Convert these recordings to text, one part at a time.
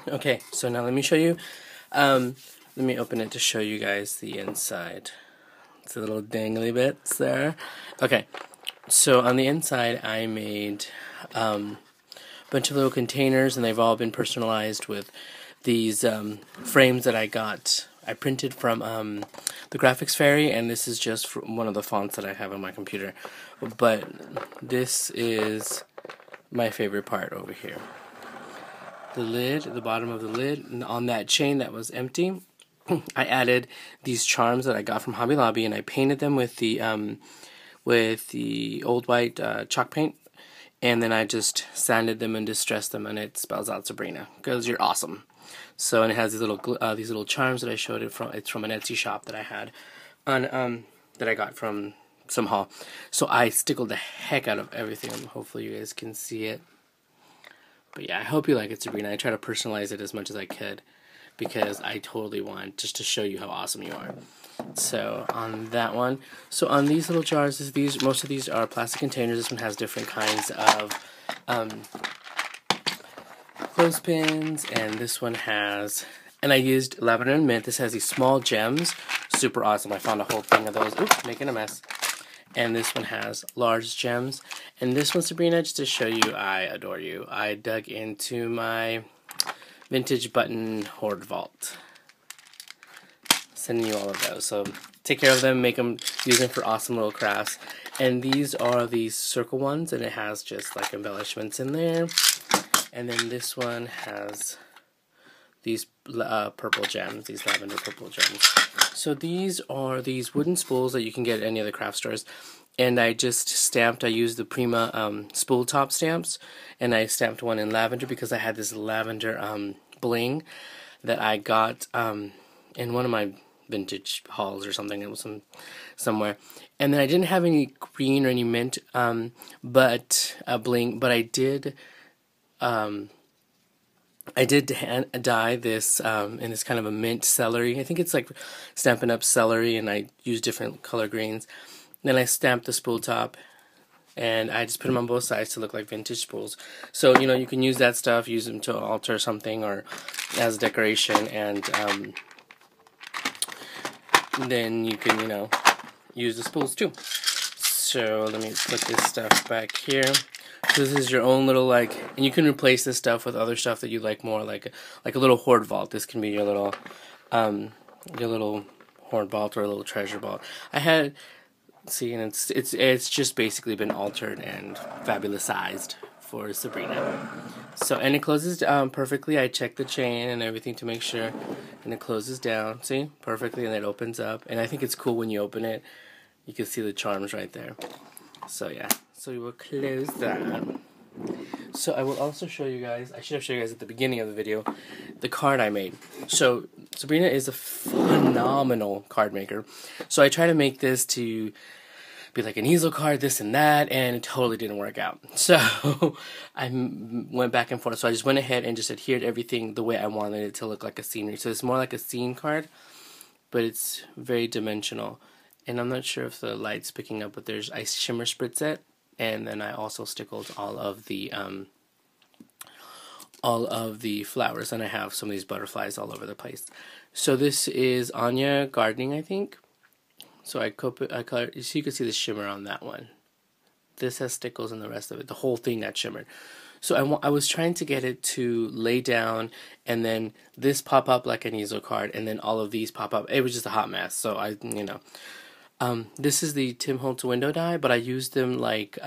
Okay, so now let me show you. Let me open it to show you guys the inside. It's a little dangly bits there. Okay, so on the inside I made a bunch of little containers, and they've all been personalized with these frames that I got. I printed from the Graphics Fairy, and this is just from one of the fonts that I have on my computer. But this is my favorite part over here. The lid, the bottom of the lid, and on that chain that was empty, I added these charms that I got from Hobby Lobby, and I painted them with the old white chalk paint, and then I just sanded them and distressed them, and it spells out Sabrina, because you're awesome. So, and it has these little charms that I showed it from. It's from an Etsy shop that I had on that I got from some haul. So I stickled the heck out of everything. Hopefully you guys can see it. But yeah, I hope you like it, Sabrina. I try to personalize it as much as I could, because I totally want just to show you how awesome you are. So on that one, so on these little jars, most of these are plastic containers. This one has different kinds of clothespins, and this one has, and I used lavender and mint. This has these small gems, super awesome. I found a whole thing of those. Oops, making a mess. And this one has large gems. And this one, Sabrina, just to show you, I adore you. I dug into my vintage button hoard vault. Sending you all of those. So take care of them, use them for awesome little crafts. And these are these circle ones, and it has just like embellishments in there. And then this one has these purple gems, these lavender purple gems. So these are these wooden spools that you can get at any of the craft stores. And I just stamped, I used the Prima spool top stamps, and I stamped one in lavender because I had this lavender bling that I got in one of my vintage hauls or something. It was somewhere. And then I didn't have any green or any mint but bling, but I did dye this in this kind of a mint celery. I think it's like Stampin' Up! Celery, and I used different color greens. Then I stamped the spool top, and I just put them on both sides to look like vintage spools. So, you know, you can use that stuff, use them to alter something or as decoration, and then you can, you know, use the spools too. So let me put this stuff back here. So this is your own little, like, and you can replace this stuff with other stuff that you like more, like a little hoard vault. This can be your little hoard vault or a little treasure vault. I had, see, and it's just basically been altered and fabulousized for Sabrina. So, and it closes perfectly. I checked the chain and everything to make sure, and it closes down, see, perfectly, and it opens up. And I think it's cool when you open it, you can see the charms right there. So yeah, so we will close that. So I will also show you guys, I should have shown you guys at the beginning of the video, the card I made. So Sabrina is a phenomenal card maker. So I try to make this to be like an easel card, this and that, and it totally didn't work out. So I went back and forth. So I just went ahead and just adhered everything the way I wanted it to look, like a scenery. So it's more like a scene card, but it's very dimensional. And I'm not sure if the light's picking up, but I shimmer spritz it, and then I also stickled all of the flowers, and I have some of these butterflies all over the place. So this is Anya Gardening, I think. So I colored, so you can see the shimmer on that one. This has stickles, and the rest of it, the whole thing got shimmered. So I was trying to get it to lay down, and then this pop up like an easel card, and then all of these pop up. It was just a hot mess. So this is the Tim Holtz window die, but I used them like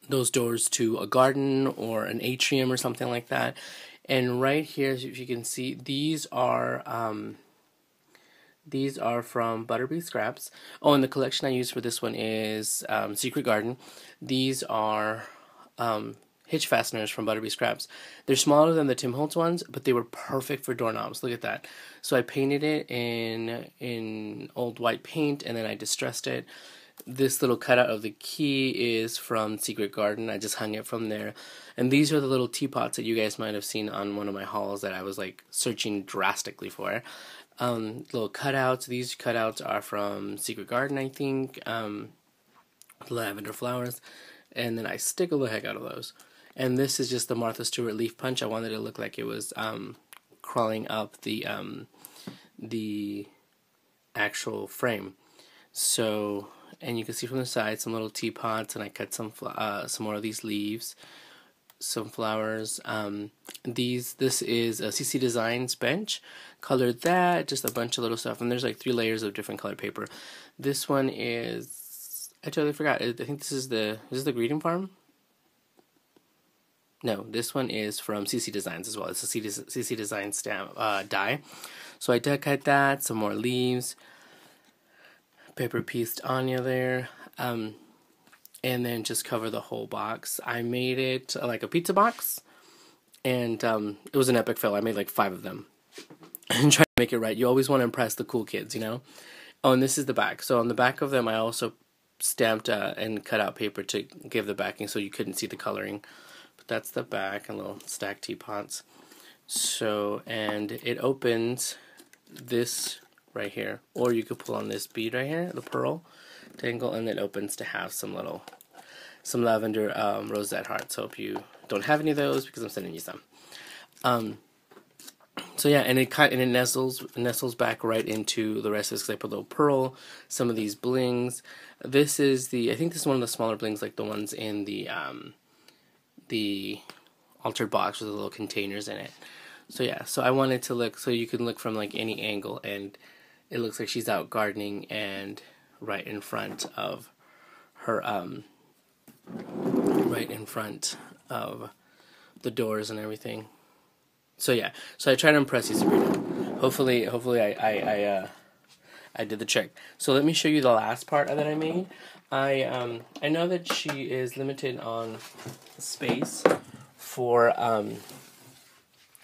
those doors to a garden or an atrium or something like that. And right here, if you can see, these are from Butterbee Scraps. Oh, and the collection I used for this one is Secret Garden. These are hitch fasteners from Butterbee Scraps. They're smaller than the Tim Holtz ones, but they were perfect for doorknobs. Look at that. So I painted it in old white paint, and then I distressed it. This little cutout of the key is from Secret Garden. I just hung it from there. And these are the little teapots that you guys might have seen on one of my hauls that I was like searching drastically for. Little cutouts. These cutouts are from Secret Garden, I think. Lavender flowers. And then I stickle the heck out of those. And this is just the Martha Stewart leaf punch. I wanted it to look like it was crawling up the actual frame. So, and you can see from the side some little teapots, and I cut some more of these leaves, some flowers. This is a CC Designs bench, colored that, just a bunch of little stuff, and there's like 3 layers of different colored paper. This one is, I totally forgot. I think this is the Greeting Farm. No, this one is from CC Designs as well. It's a CC Designs stamp die. So I die cut that, some more leaves, paper pieced Anya there, and then just cover the whole box. I made it like a pizza box, and it was an epic fail. I made like 5 of them and try to make it right. You always want to impress the cool kids, you know? Oh, and this is the back. So on the back of them, I also stamped and cut out paper to give the backing so you couldn't see the coloring. But that's the back, and little stacked teapots. So, and it opens this right here, or you could pull on this bead right here, the pearl dangle, and it opens to have some lavender rosette hearts. Hope you don't have any of those because I'm sending you some. So yeah, and it nestles back right into the rest of this because I put a little pearl, some of these blings. This is I think this is one of the smaller blings, like the ones in the altered box with the little containers in it. So yeah, so I wanted to look, so you can look from like any angle, and it looks like she's out gardening and right in front of her, right in front of the doors and everything. So yeah, so I try to impress you, Sabrina. Hopefully I did the trick. So let me show you the last part that I made. I know that she is limited on space for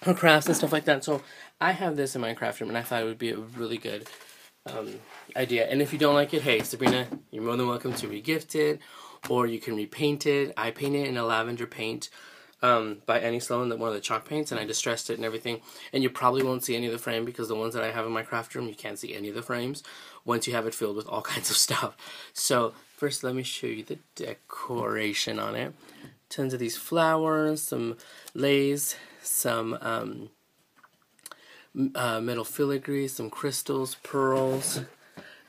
her crafts and stuff like that. So I have this in my craft room, and I thought it would be a really good idea. And if you don't like it, hey, Sabrina, you're more than welcome to regift it, or you can repaint it. I paint it in a lavender paint by Annie Sloan, one of the chalk paints, and I distressed it and everything. And you probably won't see any of the frame because the ones that I have in my craft room, you can't see any of the frames once you have it filled with all kinds of stuff. So first, let me show you the decoration on it. Tons of these flowers, some lace, some metal filigree, some crystals, pearls.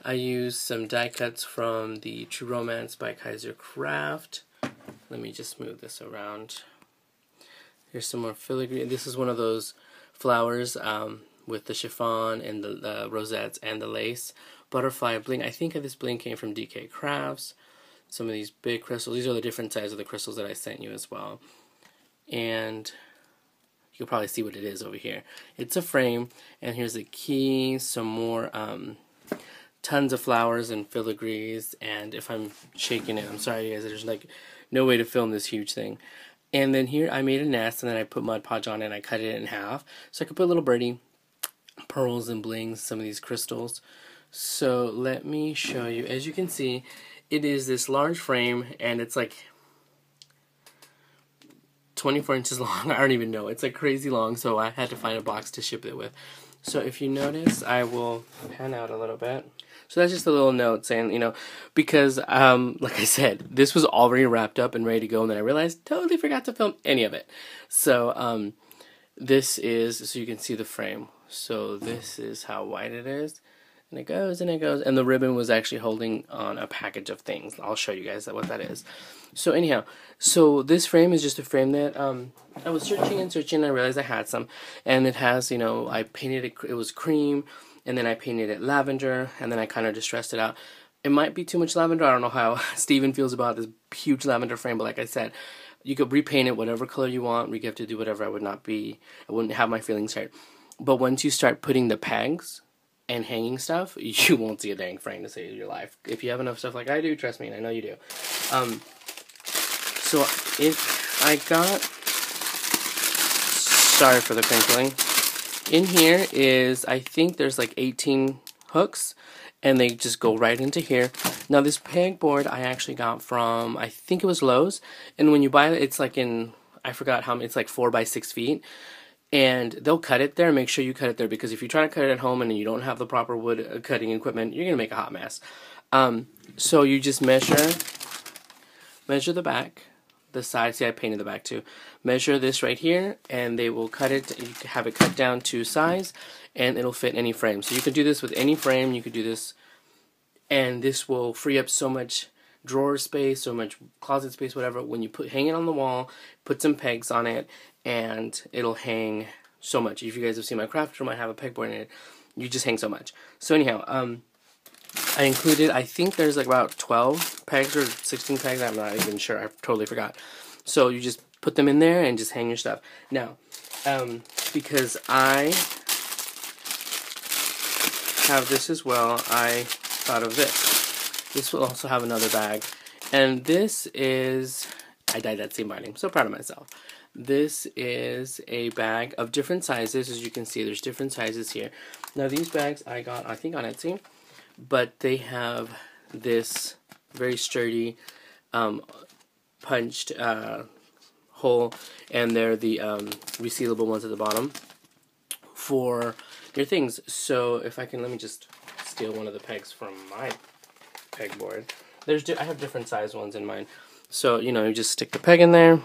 I used some die cuts from the True Romance by Kaiser Craft. Let me just move this around. Here's some more filigree. This is one of those flowers with the chiffon and the rosettes and the lace. Butterfly bling. I think this bling came from DK Crafts. Some of these big crystals. These are the different sizes of the crystals that I sent you as well. And you can probably see what it is over here. It's a frame, and here's a key, some more tons of flowers and filigrees, and if I'm shaking it, I'm sorry guys, there's like no way to film this huge thing. And then here I made a nest, and then I put Mod Podge on it, and I cut it in half so I could put a little birdie, pearls and blings, some of these crystals. So let me show you. As you can see, it is this large frame, and it's like 24 inches long. I don't even know. It's like crazy long, so I had to find a box to ship it with. So if you notice, I will pan out a little bit. So that's just a little note saying, you know, because, like I said, this was already wrapped up and ready to go, and then I realized totally forgot to film any of it. So this is, so you can see the frame. So this is how wide it is. And it goes, and it goes, and the ribbon was actually holding on a package of things. I'll show you guys what that is. So anyhow, so this frame is just a frame that I was searching and searching, and I realized I had some, and it has, you know, I painted it, it was cream, and then I painted it lavender, and then I kind of distressed it out. It might be too much lavender. I don't know how Steven feels about this huge lavender frame, but like I said, you could repaint it whatever color you want, regift it, do whatever. I wouldn't have my feelings hurt. But once you start putting the pegs and hanging stuff, you won't see a dang frame to save your life. If you have enough stuff like I do, trust me, and I know you do. So if I got, sorry for the crinkling, in here is, I think there's like 18 hooks, and they just go right into here. Now this pegboard I actually got from, I think it was Lowe's, and when you buy it, it's like in, I forgot how many, it's like 4 by 6 feet. And they'll cut it there. Make sure you cut it there, because if you try to cut it at home and you don't have the proper wood cutting equipment, you're gonna make a hot mess. So you just measure the back, the side. See, I painted the back too. Measure this right here, and they will cut it. You can have it cut down to size, and it'll fit any frame. So you can do this with any frame. You could do this, and this will free up so much drawer space, so much closet space, whatever. When you hang it on the wall, put some pegs on it, and it'll hang so much. If you guys have seen my craft room, I have a pegboard in it. You just hang so much. So anyhow, I included, I think there's like about 12 pegs or 16 pegs. I'm not even sure. I totally forgot. So you just put them in there and just hang your stuff. Now, because I have this as well, I thought of this. This will also have another bag. And this is, I dyed that same binding. I'm so proud of myself. This is a bag of different sizes. As you can see, there's different sizes here. Now these bags I got, I think, on Etsy. But they have this very sturdy punched hole, and they're the resealable ones at the bottom for your things. So if I can, let me just steal one of the pegs from my pegboard. I have different size ones in mine. So, you know, you just stick the peg in there,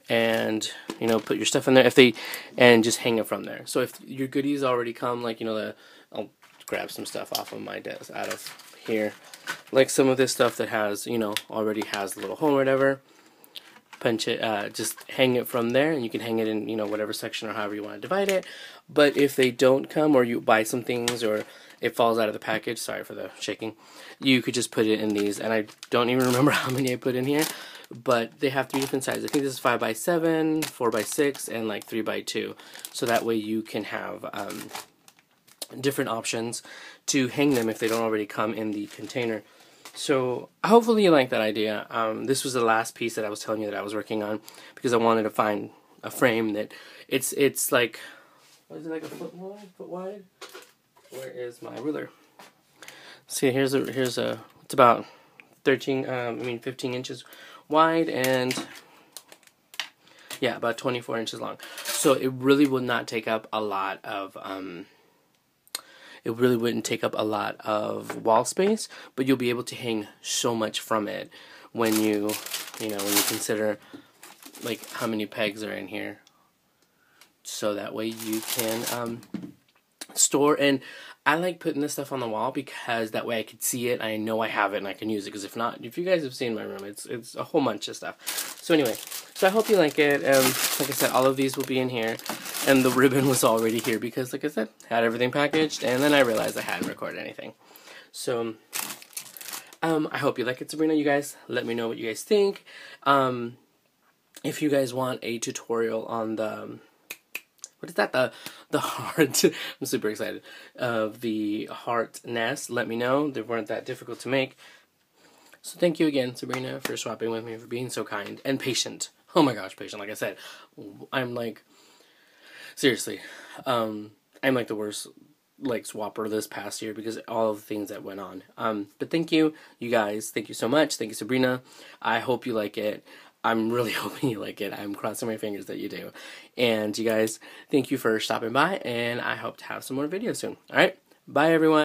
and, you know, put your stuff in there, and just hang it from there. So if your goodies already come, like, you know, I'll grab some stuff off of my desk, out of here, like some of this stuff that has, you know, already has a little hole or whatever. Punch it, just hang it from there, and you can hang it in, you know, whatever section or however you want to divide it. But if they don't come, or you buy some things, or it falls out of the package, sorry for the shaking, you could just put it in these. And I don't even remember how many I put in here, but they have 3 different sizes. I think this is 5x7, 4x6, and like 3x2. So that way you can have different options to hang them if they don't already come in the container. So hopefully you like that idea. This was the last piece that I was telling you that I was working on, because I wanted to find a frame that it's like, what is it, like a foot wide? Where is my ruler? See, here's a it's about 15 inches wide, and yeah, about 24 inches long. So it really would not take up a lot of it really wouldn't take up a lot of wall space, but you'll be able to hang so much from it when you consider like how many pegs are in here. So that way you can store. And I like putting this stuff on the wall because that way I can see it, I know I have it, and I can use it. Because if not, if you guys have seen my room, it's a whole bunch of stuff. So anyway, so I hope you like it. Like I said, all of these will be in here, and the ribbon was already here because, like I said, I had everything packaged, and then I realized I hadn't recorded anything. So I hope you like it, Sabrina. You guys, let me know what you guys think. If you guys want a tutorial on the what is that? The heart. I'm super excited. The heart nest. Let me know. They weren't that difficult to make. So thank you again, Sabrina, for swapping with me, for being so kind and patient. Oh my gosh, patient. Like I said, I'm like, seriously, I'm like the worst like swapper this past year because of all of the things that went on. But thank you, you guys. Thank you so much. Thank you, Sabrina. I hope you like it. I'm really hoping you like it. I'm crossing my fingers that you do. And you guys, thank you for stopping by, and I hope to have some more videos soon. Alright, bye everyone.